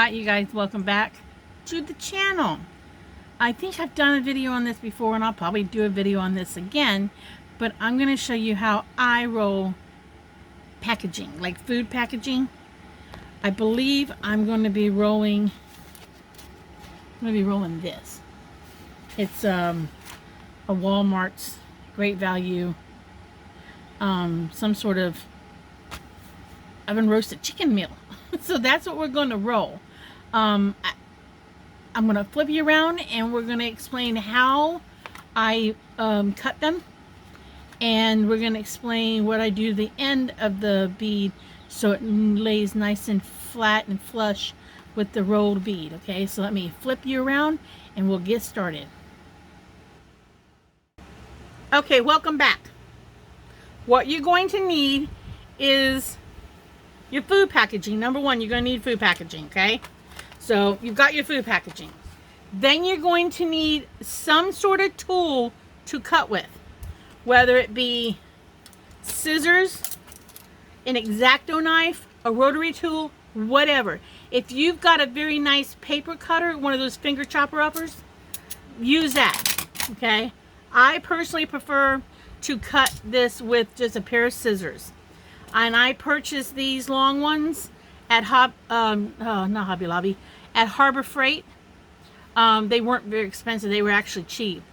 Hi you guys, welcome back to the channel. I think I've done a video on this before and I'll probably do a video on this again, but I'm going to show you how I roll packaging, like food packaging. I believe I'm going to be rolling this. It's a Walmart's Great Value, some sort of oven roasted chicken meal. So that's what we're going to roll. I'm going to flip you around and we're going to explain how I cut them, and we're going to explain what I do to the end of the bead so it lays nice and flat and flush with the rolled bead. Okay, so let me flip you around and we'll get started. Okay, welcome back. What you're going to need is your food packaging. Number one, you're going to need food packaging, okay? So you've got your food packaging. Then you're going to need some sort of tool to cut with, whether it be scissors, an X-Acto knife, a rotary tool, whatever. If you've got a very nice paper cutter, one of those finger chopper uppers, use that, okay? I personally prefer to cut this with just a pair of scissors. And I purchased these long ones at not Hobby Lobby, at Harbor Freight. They weren't very expensive. They were actually cheap.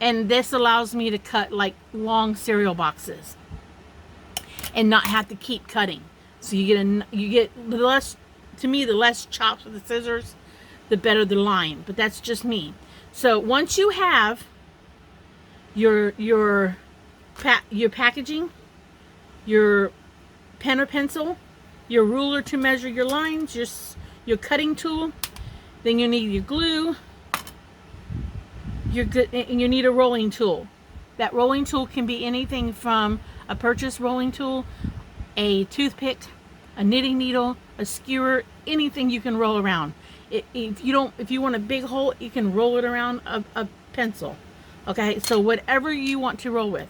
And this allows me to cut like long cereal boxes and not have to keep cutting. So you get the less, to me, the less chops with the scissors, the better the line. But that's just me. So once you have your packaging, your pen or pencil, your ruler to measure your lines, your cutting tool, then you need your glue, and you need a rolling tool. That rolling tool can be anything from a purchase rolling tool, a toothpick, a knitting needle, a skewer, anything you can roll around. If you want a big hole, you can roll it around a pencil. Okay, so whatever you want to roll with.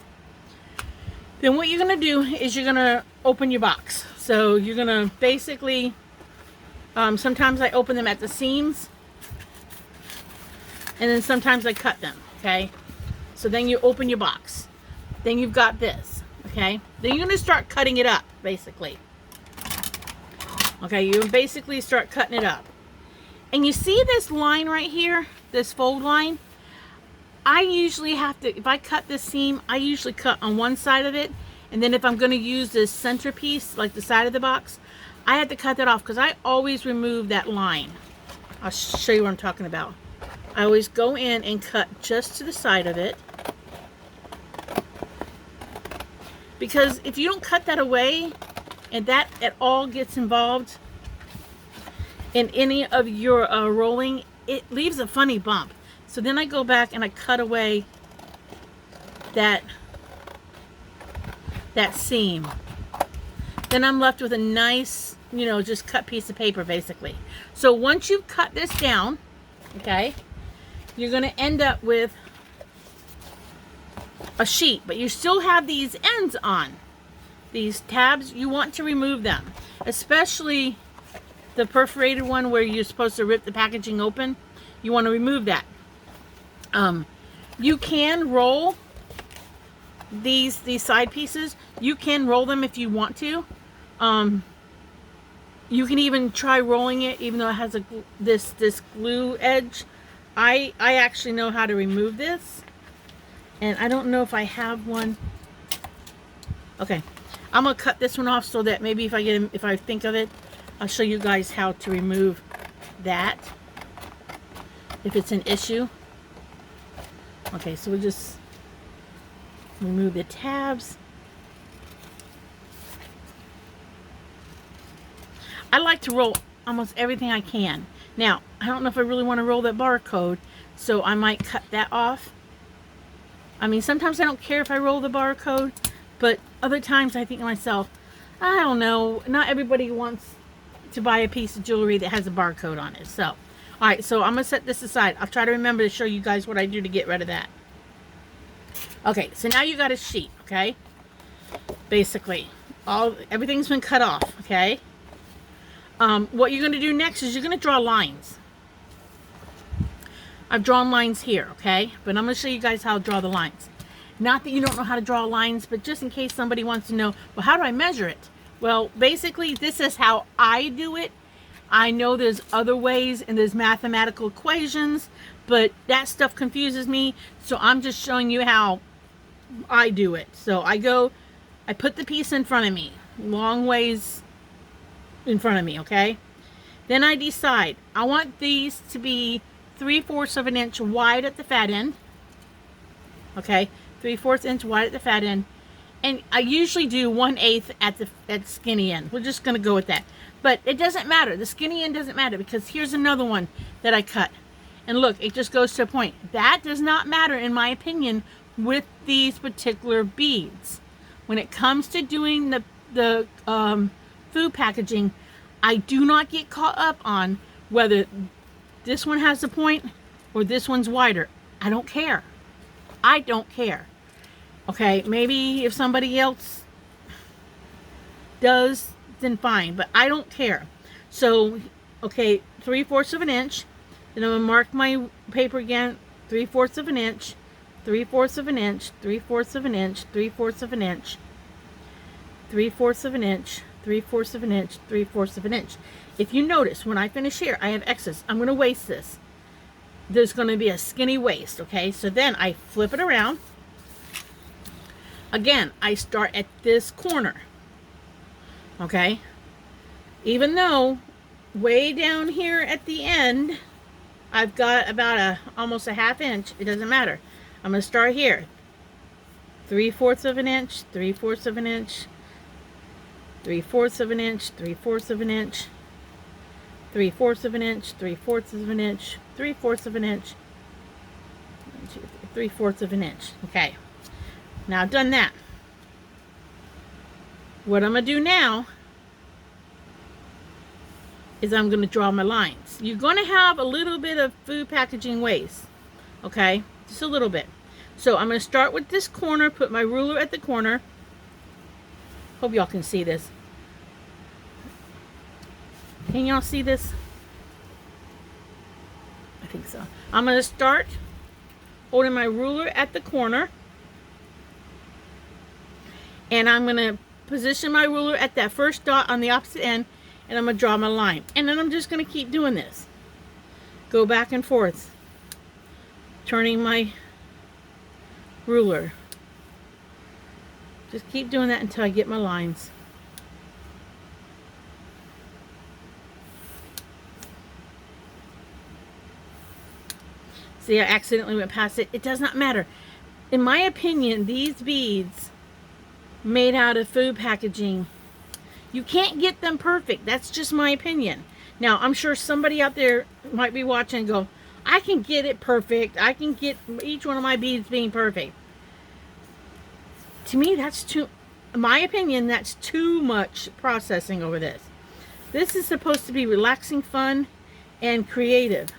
Then what you're going to do is you're going to open your box. So you're going to basically, sometimes I open them at the seams, and then sometimes I cut them, okay? So then you open your box. Then you've got this, okay? Then you're going to start cutting it up, basically. Okay, you basically start cutting it up. And you see this line right here, this fold line? I usually have to, if I cut this seam, I usually cut on one side of it, and then if I'm going to use this centerpiece, like the side of the box, I have to cut that off because I always remove that line. I'll show you what I'm talking about. I always go in and cut just to the side of it, because if you don't cut that away and that at all gets involved in any of your rolling, it leaves a funny bump. So then I go back and I cut away that seam. Then I'm left with a nice, just cut piece of paper, basically. So once you cut this down, okay, you're going to end up with a sheet, but you still have these ends on. These tabs, you want to remove them, especially the perforated one where you're supposed to rip the packaging open. You want to remove that. You can roll these side pieces. You can roll them if you want to. You can even try rolling it even though it has this glue edge. I actually know how to remove this, and I don't know if I have one. Okay, I'm gonna cut this one off so that maybe if I think of it, I'll show you guys how to remove that if it's an issue. Okay, so we'll just remove the tabs. I like to roll almost everything I can. Now, I don't know if I really want to roll that barcode, so I might cut that off. I mean, sometimes I don't care if I roll the barcode, but other times I think to myself, I don't know, not everybody wants to buy a piece of jewelry that has a barcode on it. So, alright, so I'm going to set this aside. I'll try to remember to show you guys what I do to get rid of that. Okay, so now you got a sheet, okay? Basically, everything's been cut off, okay? What you're going to do next is you're going to draw lines. I've drawn lines here, okay? But I'm going to show you guys how to draw the lines. Not that you don't know how to draw lines, but just in case somebody wants to know, well, how do I measure it? Well, basically, this is how I do it. I know there's other ways and there's mathematical equations, but that stuff confuses me. So I'm just showing you how I do it. So I put the piece in front of me, long ways in front of me, okay? Then I decide, I want these to be 3/4 of an inch wide at the fat end. Okay, 3/4 inch wide at the fat end. And I usually do 1/8 at the skinny end. We're just going to go with that. But it doesn't matter. The skinny end doesn't matter because here's another one that I cut. And look, it just goes to a point. That does not matter, in my opinion, with these particular beads. When it comes to doing the food packaging, I do not get caught up on whether this one has a point or this one's wider. I don't care. I don't care. Okay, maybe if somebody else does, then fine, but I don't care. So, okay, 3/4 of an inch. Then I'm going to mark my paper again, 3/4 of an inch, 3/4 of an inch, 3/4 of an inch, 3/4 of an inch, 3/4 of an inch, 3/4 of an inch, 3/4 of an inch. If you notice, when I finish here, I have excess. I'm going to waste this. There's going to be a skinny waist, okay? So then I flip it around. Again, I start at this corner, okay? Even though way down here at the end, I've got about almost a 1/2 inch. It doesn't matter. I'm going to start here. 3/4 of an inch, 3/4 of an inch, 3/4 of an inch, 3/4 of an inch, 3/4 of an inch, 3/4 of an inch, 3/4 of an inch, 3/4 of an inch. Okay. Now I've done that. What I'm going to do now is I'm going to draw my lines. You're going to have a little bit of food packaging waste. Okay? Just a little bit. So I'm going to start with this corner, put my ruler at the corner. Hope y'all can see this. Can y'all see this? I think so. I'm going to start holding my ruler at the corner. And I'm going to position my ruler at that first dot on the opposite end. And I'm going to draw my line. And then I'm just going to keep doing this. Go back and forth. Turning my ruler. Just keep doing that until I get my lines. See, I accidentally went past it. It does not matter. In my opinion, these beads made out of food packaging, you can't get them perfect. That's just my opinion. Now, I'm sure somebody out there might be watching and go, I can get it perfect. I can get each one of my beads being perfect. To me, that's too, in my opinion, that's too much processing over this. This is supposed to be relaxing, fun, and creative.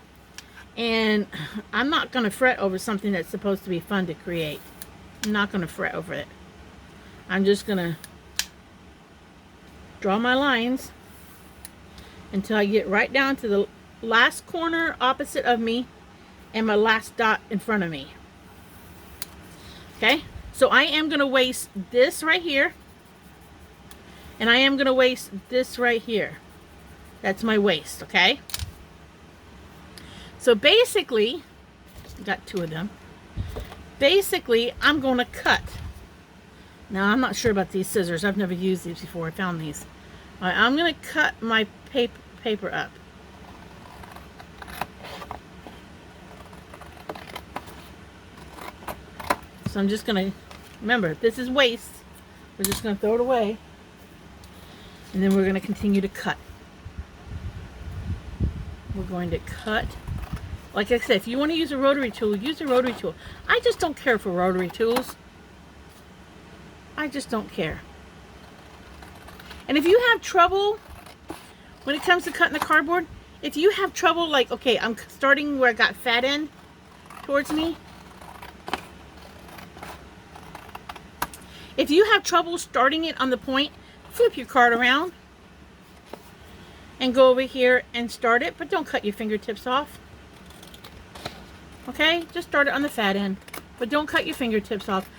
And I'm not going to fret over something that's supposed to be fun to create. I'm not going to fret over it. I'm just going to draw my lines until I get right down to the last corner opposite of me and my last dot in front of me. Okay? So I am going to waste this right here. And I am going to waste this right here. That's my waist, okay? So basically, got two of them. Basically, I'm going to cut. Now, I'm not sure about these scissors. I've never used these before. I found these. All right, I'm going to cut my paper up. So I'm just going to, remember, this is waste. We're just going to throw it away. And then we're going to continue to cut. We're going to cut. Like I said, if you want to use a rotary tool, use a rotary tool. I just don't care for rotary tools. I just don't care. And if you have trouble when it comes to cutting the cardboard, if you have trouble, like, okay, I'm starting where I got fat end towards me. If you have trouble starting it on the point, flip your card around. and go over here and start it, but don't cut your fingertips off. Okay, just start it on the fat end, but don't cut your fingertips off.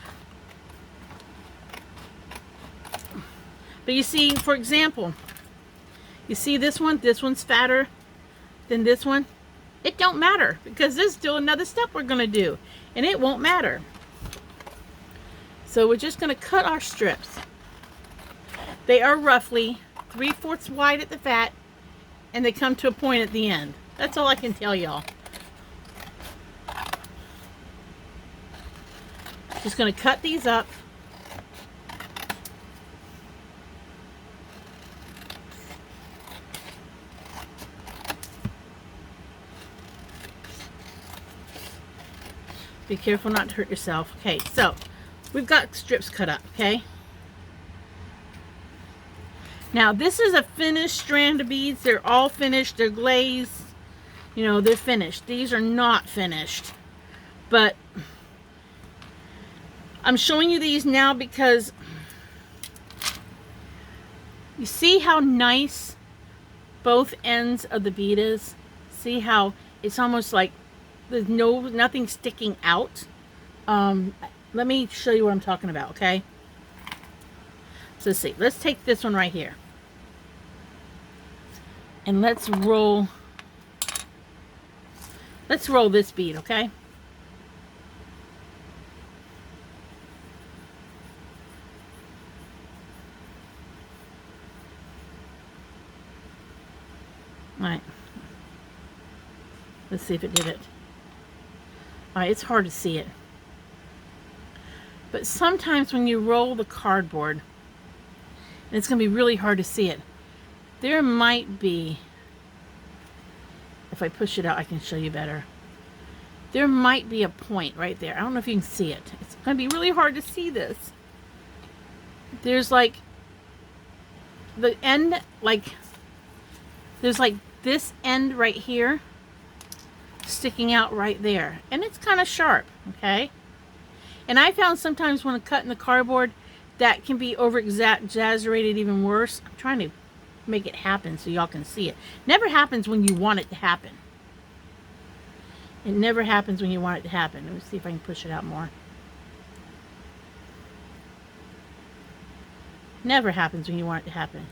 But you see, for example, you see this one's fatter than this one. It don't matter, because there's still another step we're gonna do, and it won't matter. So we're just gonna cut our strips. They are roughly 3/4 wide at the fat, and they come to a point at the end. That's all I can tell y'all. Just gonna cut these up. Be careful not to hurt yourself. Okay, so we've got strips cut up, okay? Now, this is a finished strand of beads. They're all finished. They're glazed. You know, they're finished. These are not finished. But I'm showing you these now because you see how nice both ends of the bead is? See how it's almost like there's nothing sticking out. Let me show you what I'm talking about, okay? So let's see. Let's take this one right here. And let's roll this bead, okay? All right. Let's see if it did it. All right, it's hard to see it. But sometimes when you roll the cardboard, and it's going to be really hard to see it, there might be, if I push it out, I can show you better. There might be a point right there. I don't know if you can see it. It's going to be really hard to see this. There's like the end, like, there's like this end right here sticking out right there. And it's kind of sharp, okay? And I found sometimes when I'm cutting the cardboard, that can be over exaggerated even worse. I'm trying to make it happen so y'all can see it. Never happens when you want it to happen. It never happens when you want it to happen. Let me see if I can push it out more. Never happens when you want it to happen.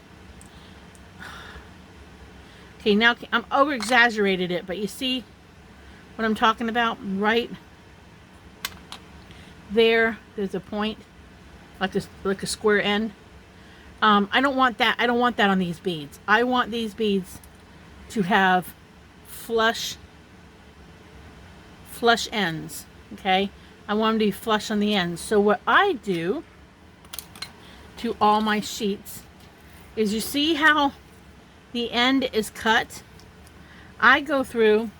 Okay, now I'm over exaggerated it, but you see what I'm talking about? Right there, there's a point, like a square end. I don't want that. I don't want that on these beads. I want these beads to have flush ends. Okay, I want them to be flush on the ends. So what I do to all my sheets is, you see how the end is cut? I go through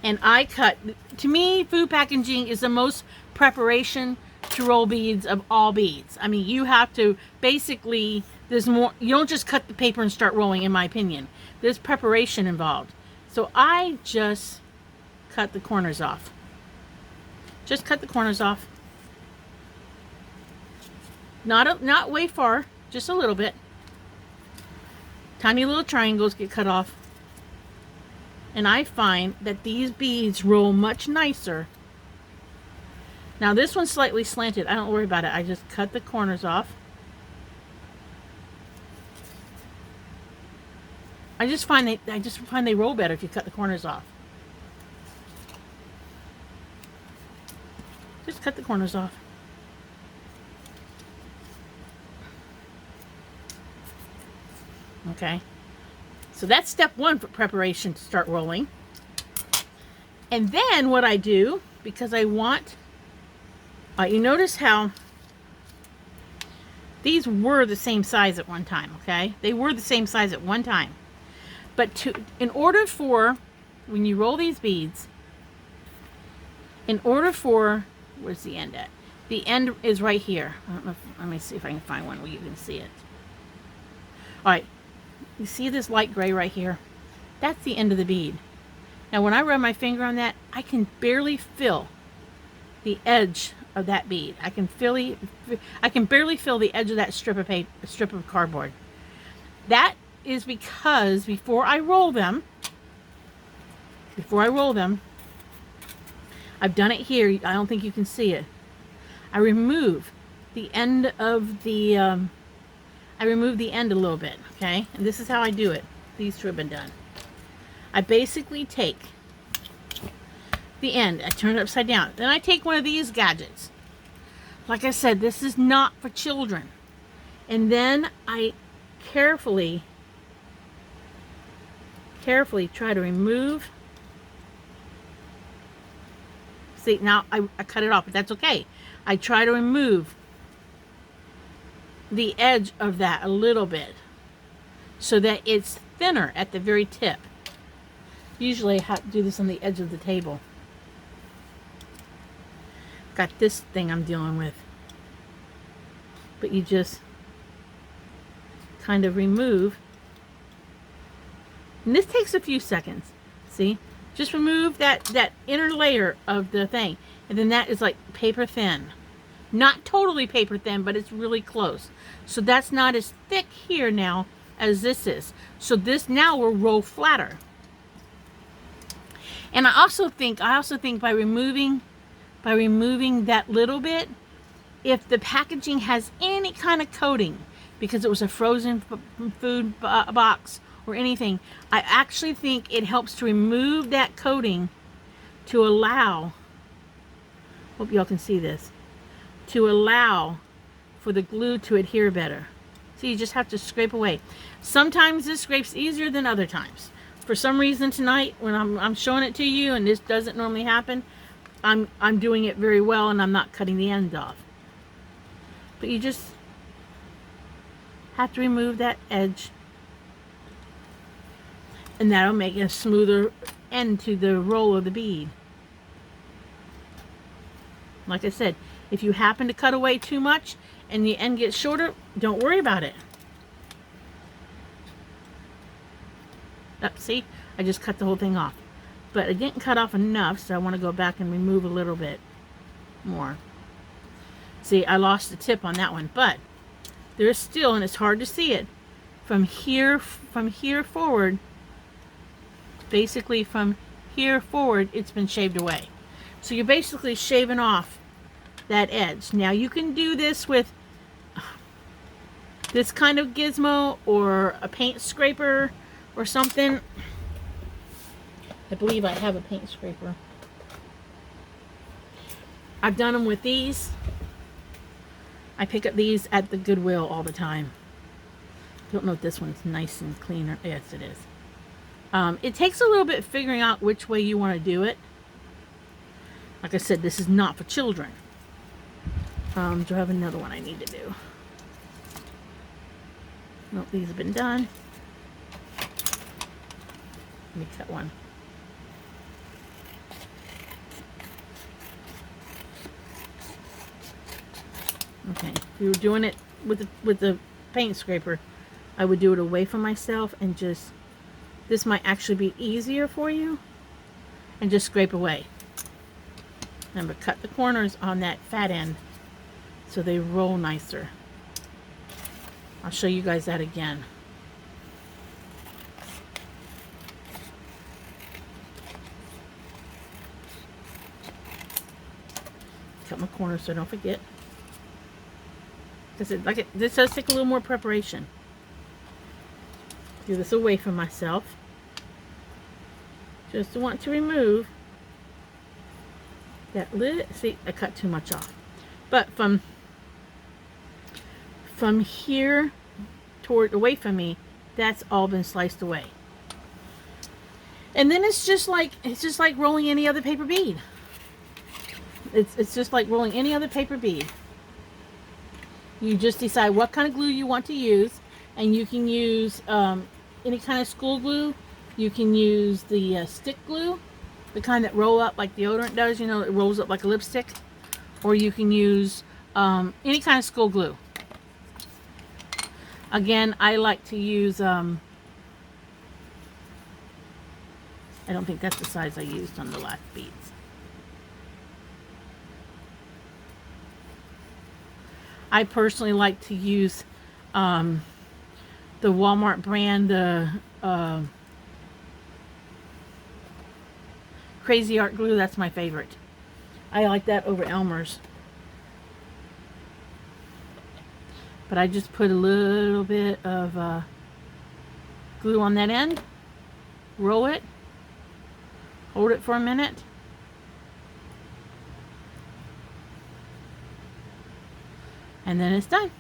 and I cut. To me, food packaging is the most preparation to roll beads of all beads. I mean, you have to basically, there's more, you don't just cut the paper and start rolling, in my opinion. There's preparation involved. So I just cut the corners off. Just cut the corners off. Not way far, just a little bit. Tiny little triangles get cut off. And I find that these beads roll much nicer. Now this one's slightly slanted. I don't worry about it. I just cut the corners off. I just find they roll better if you cut the corners off. Just cut the corners off. Okay. So that's step one for preparation to start rolling. And then what I do, because I want, you notice how these were the same size at one time, okay? They were the same size at one time. But in order for, when you roll these beads, in order for, where's the end at? The end is right here. I don't know if, let me see if I can find one where you can see it. All right. You see this light gray right here? That's the end of the bead. Now when I rub my finger on that, I can barely feel the edge of that bead. I can barely feel the edge of that strip of cardboard. That is because before I roll them, I've done it here. I don't think you can see it. I remove the end of the, I remove the end a little bit, okay? And this is how I do it. These two have been done. I basically take the end, I turn it upside down. Then I take one of these gadgets. Like I said, this is not for children. And then I carefully try to remove. See, now I cut it off, but that's okay. I try to remove the edge of that a little bit so that it's thinner at the very tip. Usually I have to do this on the edge of the table. Got this thing I'm dealing with. But you just kind of remove. And this takes a few seconds. See? Just remove that inner layer of the thing. And then that is like paper thin. Not totally paper thin, but it's really close. So that's not as thick here now as this is. So this now will roll flatter. And I also think by removing that little bit, if the packaging has any kind of coating, because it was a frozen food box or anything, I actually think it helps to remove that coating to allow, hope y'all can see this, to allow for the glue to adhere better. So you just have to scrape away. Sometimes this scrapes easier than other times. For some reason tonight, when I'm showing it to you, and this doesn't normally happen, I'm doing it very well, and I'm not cutting the end off. But you just have to remove that edge, and that'll make a smoother end to the roll of the bead. Like I said, if you happen to cut away too much and the end gets shorter, don't worry about it. See, I just cut the whole thing off. But I didn't cut off enough, so I want to go back and remove a little bit more. See, I lost the tip on that one, but there's still, and it's hard to see it, from here forward, basically from here forward, it's been shaved away. So you're basically shaving off that edge. Now you can do this with this kind of gizmo or a paint scraper or something. I believe I have a paint scraper. I've done them with these. I pick up these at the Goodwill all the time. Don't know if this one's nice and clean. Yes, it is. It takes a little bit figuring out which way you want to do it. Like I said, this is not for children. Do I have another one I need to do? Nope, these have been done. Let me cut one. Okay, if you were doing it with the paint scraper, I would do it away from myself and just, this might actually be easier for you, and just scrape away. Remember, cut the corners on that fat end so they roll nicer. I'll show you guys that again. Cut my corners so I don't forget. Because this does take a little more preparation. Do this away from myself. Just want to remove that lid. See, I cut too much off. But from here toward away from me, that's all been sliced away. And then it's just like rolling any other paper bead. It's just like rolling any other paper bead. You just decide what kind of glue you want to use, and you can use any kind of school glue. You can use the stick glue, the kind that roll up like deodorant does, you know, it rolls up like a lipstick. Or you can use any kind of school glue. Again, I like to use, I don't think that's the size I used on the last beads. I personally like to use the Walmart brand, the Crazy Art glue. That's my favorite. I like that over Elmer's. But I just put a little bit of glue on that end. Roll it. Hold it for a minute. And then it's done.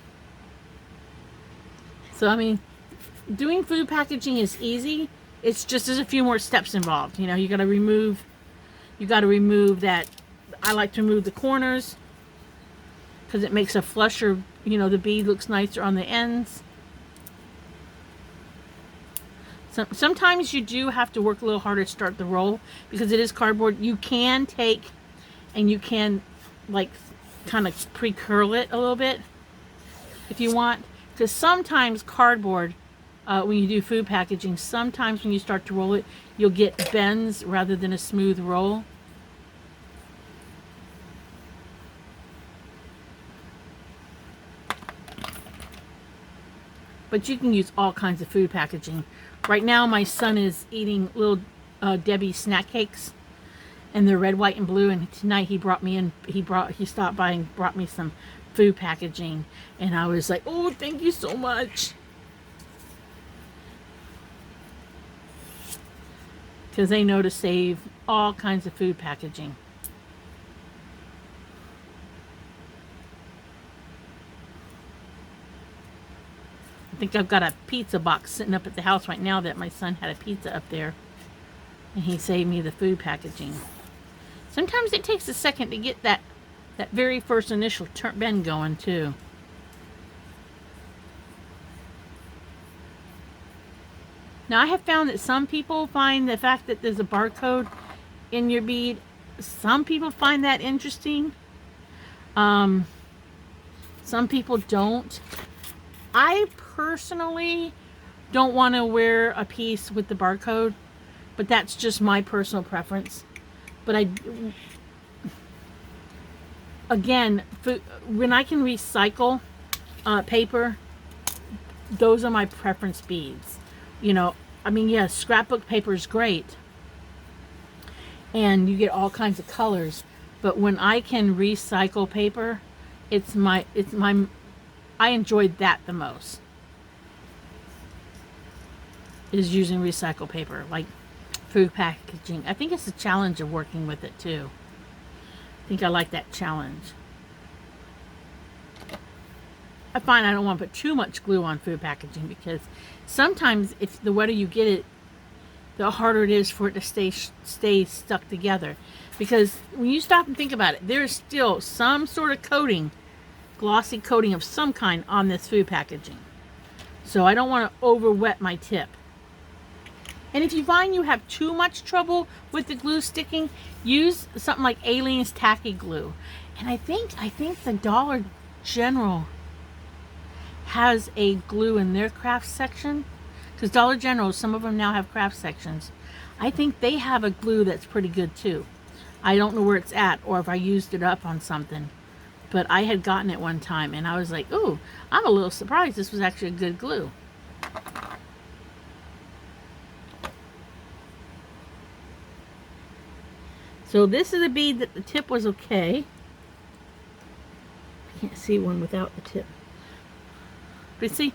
So, I mean, doing food packaging is easy. It's just there's a few more steps involved. You know, you got to remove that. I like to remove the corners because it makes a flusher. You know, the bead looks nicer on the ends. Sometimes you do have to work a little harder to start the roll because it is cardboard. You can take and you can like kind of pre-curl it a little bit if you want, because sometimes cardboard, when you do food packaging, sometimes when you start to roll it, you'll get bends rather than a smooth roll. But you can use all kinds of food packaging. Right now my son is eating little Debbie snack cakes, and they're red, white, and blue, and tonight he stopped by and brought me some food packaging, and I was like, oh, thank you so much, because they know to save all kinds of food packaging. I think I've got a pizza box sitting up at the house right now that my son had a pizza up there, and he saved me the food packaging. Sometimes it takes a second to get that very first initial bend going too. Now I have found that some people find the fact that there's a barcode in your bead, some people find that interesting. Some people don't. I personally don't want to wear a piece with the barcode, but that's just my personal preference. But again, when I can recycle paper, those are my preference beads. You know, I mean, yes, scrapbook paper is great, and you get all kinds of colors. But when I can recycle paper, I enjoyed that the most. Is using recycled paper, like food packaging. I think it's a challenge of working with it too. I think I like that challenge. I find I don't want to put too much glue on food packaging because sometimes if the wetter you get it, the harder it is for it to stay stuck together. Because when you stop and think about it, there's still some sort of coating, glossy coating of some kind on this food packaging. So I don't want to over wet my tip. And if you find you have too much trouble with the glue sticking, use something like Aleene's Tacky Glue. And I think the Dollar General has a glue in their craft section. Because Dollar General, some of them now have craft sections. I think they have a glue that's pretty good too. I don't know where it's at or if I used it up on something. But I had gotten it one time and I was like, ooh, I'm a little surprised this was actually a good glue. So this is a bead that the tip was okay. I can't see one without the tip. But see?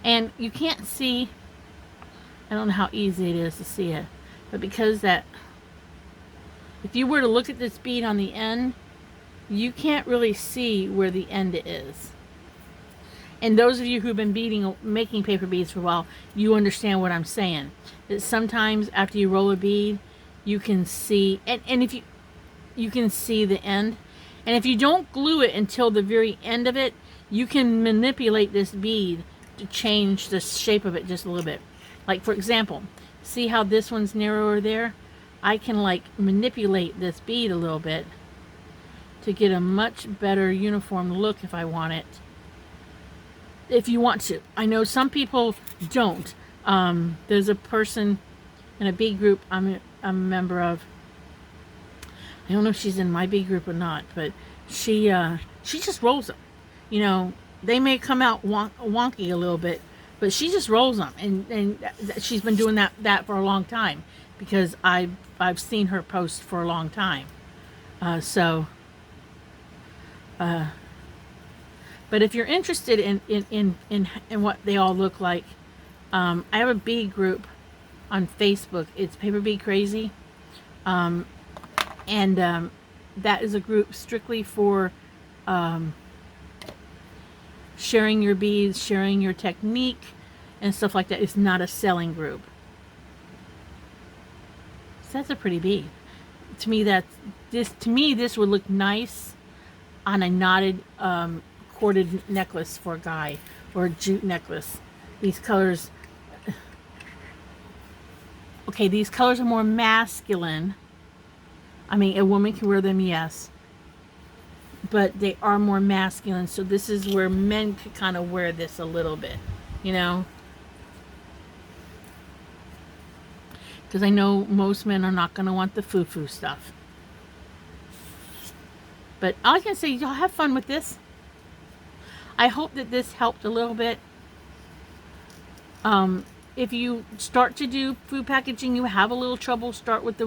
And you can't see, I don't know how easy it is to see it, but because that, if you were to look at this bead on the end, you can't really see where the end is. And those of you who've been making paper beads for a while, you understand what I'm saying. That sometimes after you roll a bead, you can see, and if you can see the end. And if you don't glue it until the very end of it, you can manipulate this bead to change the shape of it just a little bit. Like for example, see how this one's narrower there? I can like manipulate this bead a little bit to get a much better uniform look if I want it. If you want to. I know some people don't. There's a person in a bead group I'm a member of. I don't know if she's in my bead group or not, but she just rolls them. You know, they may come out wonky a little bit, But she just rolls them, and she's been doing that for a long time, because I've seen her post for a long time. But if you're interested in what they all look like, I have a bead group on Facebook. It's Paper Bead Crazy, and that is a group strictly for sharing your beads, sharing your technique, and stuff like that. It's not a selling group. So that's a pretty bead. To me, this would look nice on a knotted corded necklace for a guy, or a jute necklace. These colors, okay, these colors are more masculine. I mean, a woman can wear them, yes, but they are more masculine. So this is where men could kind of wear this a little bit, you know, because I know most men are not going to want the foo-foo stuff. But all I can say is y'all have fun with this. I hope that this helped a little bit. If you start to do food packaging, you have a little trouble, start with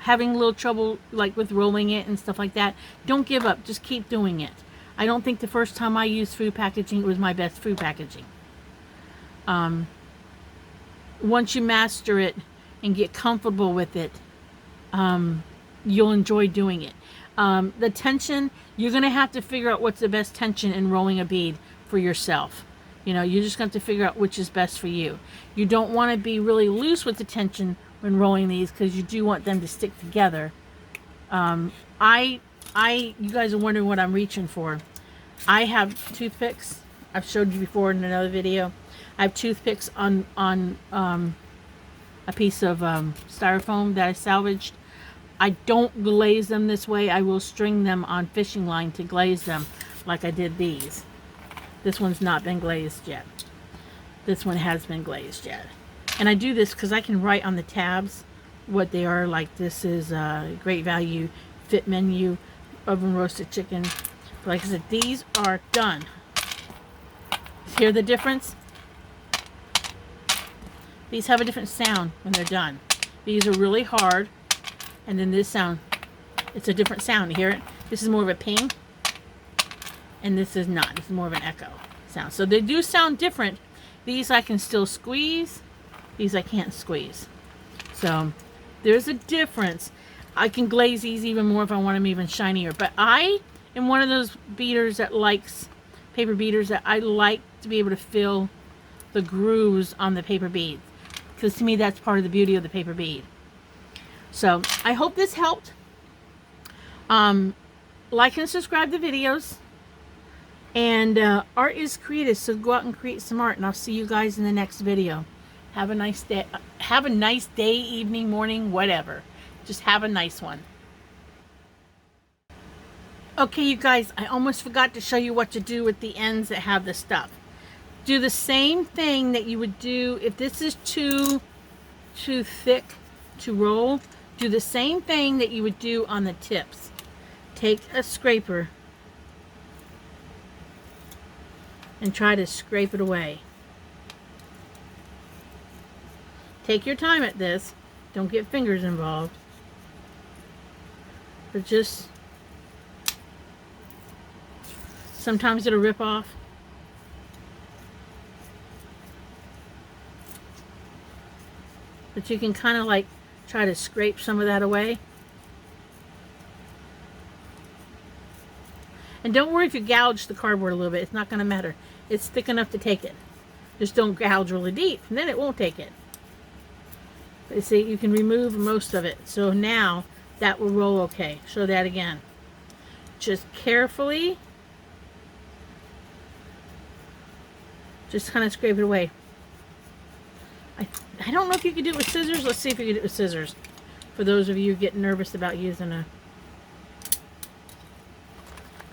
having a little trouble like with rolling it and stuff like that. Don't give up. Just keep doing it. I don't think the first time I used food packaging, it was my best food packaging. Once you master it and get comfortable with it, you'll enjoy doing it. The tension, you're going to have to figure out what's the best tension in rolling a bead for yourself. You know, you're just going to figure out which is best for you. You don't want to be really loose with the tension when rolling these, because you do want them to stick together. You guys are wondering what I'm reaching for. I have toothpicks. I've showed you before in another video. I have toothpicks on a piece of styrofoam that I salvaged. I don't glaze them this way. I will string them on fishing line to glaze them, like I did these. This one's not been glazed yet. This one has been glazed yet. And I do this because I can write on the tabs what they are. Like, this is Great Value Fit Menu oven roasted chicken. But like I said, these are done. Hear the difference? These have a different sound when they're done. These are really hard. And then this sound, it's a different sound. You hear it? This is more of a ping. And this is not. This is more of an echo sound. So they do sound different. These I can still squeeze. These I can't squeeze. So there's a difference. I can glaze these even more if I want them even shinier. But I am one of those beaders that likes, paper beaders, that I like to be able to feel the grooves on the paper bead. Because to me, that's part of the beauty of the paper bead. So I hope this helped. Like and subscribe to videos. And art is creative, so go out and create some art. And I'll see you guys in the next video. Have a nice day. Have a nice day, evening, morning, whatever. Just have a nice one. Okay, you guys, I almost forgot to show you what to do with the ends that have the stuff. Do the same thing that you would do if this is too thick to roll. Do the same thing that you would do on the tips. Take a scraper and try to scrape it away. Take your time at this. Don't get fingers involved. But just, sometimes it'll rip off. But you can kind of like try to scrape some of that away. And don't worry if you gouge the cardboard a little bit. It's not going to matter. It's thick enough to take it. Just don't gouge really deep, and then it won't take it. But you see, you can remove most of it. So now that will roll okay. Show that again. Just carefully, just kind of scrape it away. I don't know if you can do it with scissors. Let's see if you can do it with scissors. For those of you getting nervous about using a...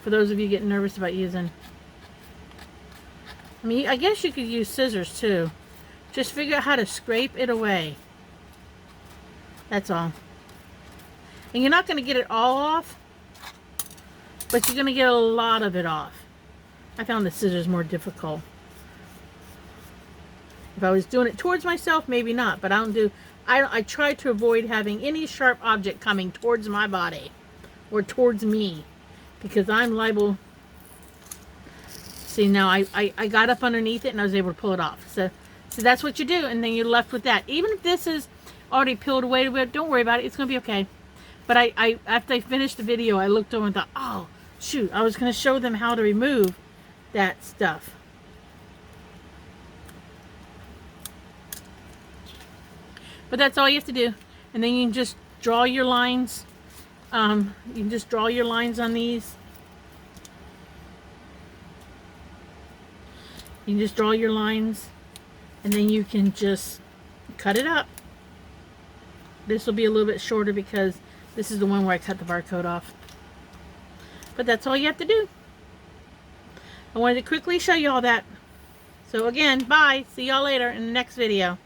For those of you getting nervous about using... I mean, I guess you could use scissors too. Just figure out how to scrape it away. That's all. And you're not going to get it all off, but you're going to get a lot of it off. I found the scissors more difficult. If I was doing it towards myself, maybe not, but I try to avoid having any sharp object coming towards my body or towards me, because I'm liable. See, now I got up underneath it and I was able to pull it off. So that's what you do, and then you're left with that. Even if this is already peeled away, don't worry about it. It's going to be okay. But I after I finished the video, I looked over and thought, oh, shoot, I was going to show them how to remove that stuff. But that's all you have to do. And then you can just draw your lines. You can just draw your lines on these. You can just draw your lines. And then you can just cut it up. This will be a little bit shorter because this is the one where I cut the barcode off. But that's all you have to do. I wanted to quickly show you all that. So again, bye. See y'all later in the next video.